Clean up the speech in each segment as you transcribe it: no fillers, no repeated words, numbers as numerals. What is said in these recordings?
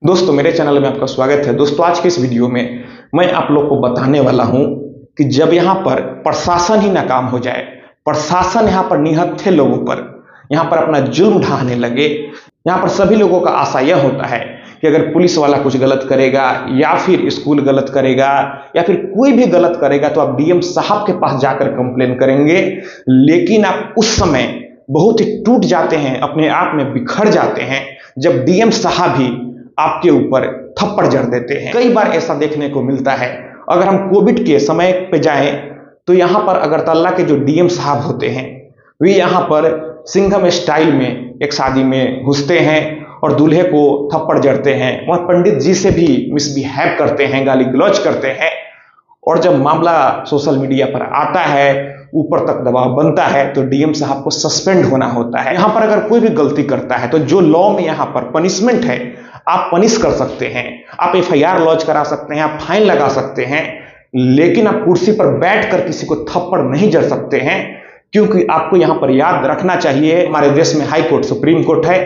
दोस्तों मेरे चैनल में आपका स्वागत है। दोस्तों आज के इस वीडियो में मैं आप लोग को बताने वाला हूं कि जब यहां पर प्रशासन ही नाकाम हो जाए, प्रशासन यहां पर निहत्थे लोगों पर यहां पर अपना जुल्म ढाने लगे, यहां पर सभी लोगों का आशा यह होता है कि अगर पुलिस वाला कुछ गलत करेगा या फिर स्कूल गलत करेगा या फिर कोई भी गलत करेगा तो आप डीएम साहब के पास जाकर कंप्लेन करेंगे। लेकिन आप उस समय बहुत ही टूट जाते हैं, अपने आप में बिखर जाते हैं जब डीएम साहब ही आपके ऊपर थप्पड़ जड़ देते हैं। कई बार ऐसा देखने को मिलता है। अगर हम कोविड के समय पे जाएं तो यहां पर अगरतला के जो डीएम साहब होते हैं वे यहां पर सिंघम स्टाइल में एक शादी में घुसते हैं और दूल्हे को थप्पड़ जड़ते हैं। वह पंडित जी से भी मिसबिहेव करते हैं, गाली गलौज करते हैं। और जब मामला सोशल मीडिया पर आता है, ऊपर तक दबाव बनता है तो डीएम साहब को सस्पेंड होना होता है। यहाँ पर अगर कोई भी गलती करता है तो जो लॉ में यहाँ पर पनिशमेंट है आप पनिश कर सकते हैं, आप एफआईआर लॉन्च करा सकते हैं, आप फाइन लगा सकते हैं, लेकिन आप कुर्सी पर बैठकर किसी को थप्पड़ नहीं जड़ सकते हैं। क्योंकि आपको यहाँ पर याद रखना चाहिए हमारे देश में हाई कोर्ट, सुप्रीम कोर्ट है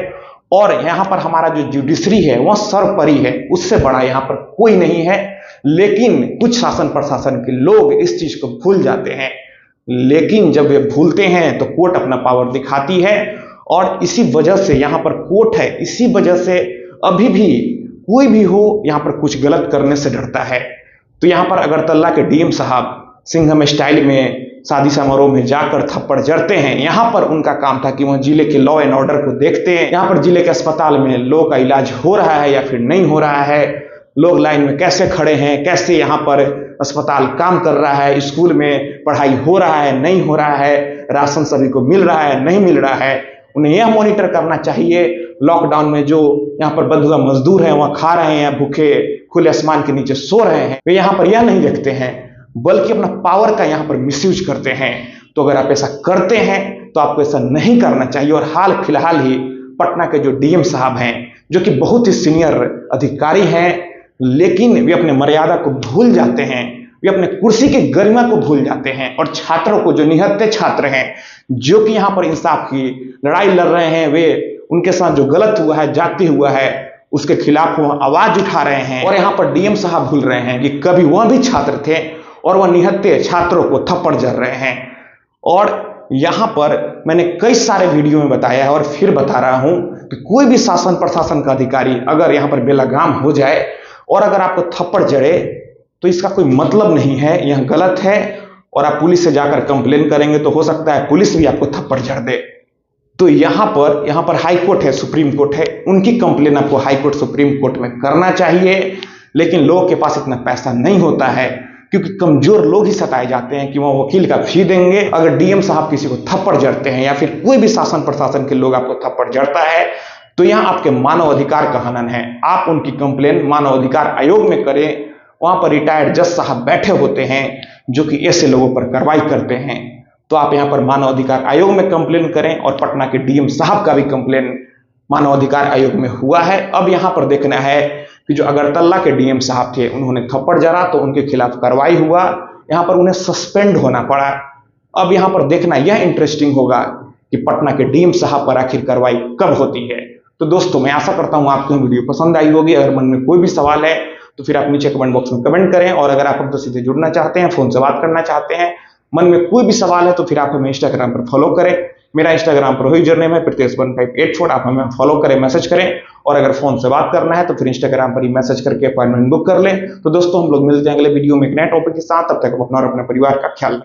और यहाँ पर हमारा जो जुडिशरी है वह सर्वोपरि है, उससे बड़ा यहाँ पर कोई नहीं है। लेकिन कुछ शासन प्रशासन के लोग इस चीज को भूल जाते हैं, लेकिन जब वे भूलते हैं तो कोर्ट अपना पावर दिखाती है और इसी वजह से यहाँ पर कोर्ट है, इसी वजह से अभी भी कोई भी हो यहाँ पर कुछ गलत करने से डरता है। तो यहाँ पर अगरतला के डीएम साहब सिंघम स्टाइल में शादी समारोह में जाकर थप्पड़ जड़ते हैं। यहाँ पर उनका काम था कि वह जिले के लॉ एंड ऑर्डर को देखते हैं, यहाँ पर जिले के अस्पताल में लोगों का इलाज हो रहा है या फिर नहीं हो रहा है, लोग लाइन में कैसे खड़े हैं, कैसे यहाँ पर अस्पताल काम कर रहा है, स्कूल में पढ़ाई हो रहा है नहीं हो रहा है, राशन सभी को मिल रहा है नहीं मिल रहा है। उन्हें यह मॉनिटर करना चाहिए लॉकडाउन में जो यहाँ पर बंधुआ मजदूर हैं वह खा रहे हैं, भूखे खुले आसमान के नीचे सो रहे हैं, वे यहाँ पर यह नहीं देखते हैं बल्कि अपना पावर का यहाँ पर मिसयूज करते हैं। तो अगर आप ऐसा करते हैं तो आपको ऐसा नहीं करना चाहिए। और हाल फिलहाल ही पटना के जो डीएम साहब हैं जो कि बहुत ही सीनियर अधिकारी हैं, लेकिन वे अपने मर्यादा को भूल जाते हैं, वे अपने कुर्सी की गरिमा को भूल जाते हैं और छात्रों को, जो निहत्थे छात्र हैं जो कि यहाँ पर इंसाफ की लड़ाई लड़ रहे हैं, वे उनके साथ जो गलत हुआ है, जाति हुआ है, उसके खिलाफ वो आवाज उठा रहे हैं। और यहाँ पर डीएम साहब भूल रहे हैं कि कभी वह भी छात्र थे और वह निहत्थे छात्रों को थप्पड़ जड़ रहे हैं। और यहाँ पर मैंने कई सारे वीडियो में बताया है और फिर बता रहा हूं कि कोई भी शासन प्रशासन का अधिकारी अगर यहाँ पर बेलगाम हो जाए और अगर आपको थप्पड़ जड़े तो इसका कोई मतलब नहीं है, यह गलत है। और आप पुलिस से जाकर कंप्लेन करेंगे तो हो सकता है पुलिस भी आपको थप्पड़ जड़ दे। तो यहाँ पर हाई कोर्ट है, सुप्रीम कोर्ट है, उनकी कंप्लेन आपको हाई कोर्ट सुप्रीम कोर्ट में करना चाहिए। लेकिन लोगों के पास इतना पैसा नहीं होता है क्योंकि कमजोर लोग ही सताए जाते हैं कि वह वकील का फी देंगे। अगर डीएम साहब किसी को थप्पड़ जड़ते हैं या फिर कोई भी शासन प्रशासन के लोग आपको थप्पड़ जड़ता है तो यहाँ आपके मानव अधिकार का हनन है। आप उनकी कंप्लेन मानव अधिकार आयोग में करें, वहां पर रिटायर्ड जज साहब बैठे होते हैं जो कि ऐसे लोगों पर कार्रवाई करते हैं। तो आप यहाँ पर मानव अधिकार आयोग में कंप्लेन करें और पटना के डीएम साहब का भी कंप्लेन मानव अधिकार आयोग में हुआ है। अब यहाँ पर देखना है कि जो अगरतला के डीएम साहब थे उन्होंने थप्पड़ जड़ा तो उनके खिलाफ कार्रवाई हुआ, यहाँ पर उन्हें सस्पेंड होना पड़ा। अब यहाँ पर देखना यह इंटरेस्टिंग होगा कि पटना के डीएम साहब पर आखिर कार्रवाई कब होती है। तो दोस्तों मैं आशा करता हूँ आपको वीडियो पसंद आई होगी। अगर मन में कोई भी सवाल है तो फिर आप नीचे कमेंट बॉक्स में कमेंट करें। और अगर आप हमसे सीधे जुड़ना चाहते हैं, फोन से बात करना चाहते हैं, मन में कोई भी सवाल है तो फिर आप हमें इंस्टाग्राम पर फॉलो करें। मेरा इंस्टाग्राम पर यूजर नेम है Pritesh1584। आप हमें फॉलो करें, मैसेज करें। और अगर फोन से बात करना है तो फिर इंस्टाग्राम पर ही मैसेज करके अपॉइंटमेंट बुक कर लें। तो दोस्तों हम लोग मिलते हैं अगले वीडियो में एक नए टॉपिक के साथ। तब तक आप अपना और अपने परिवार का ख्याल रखें।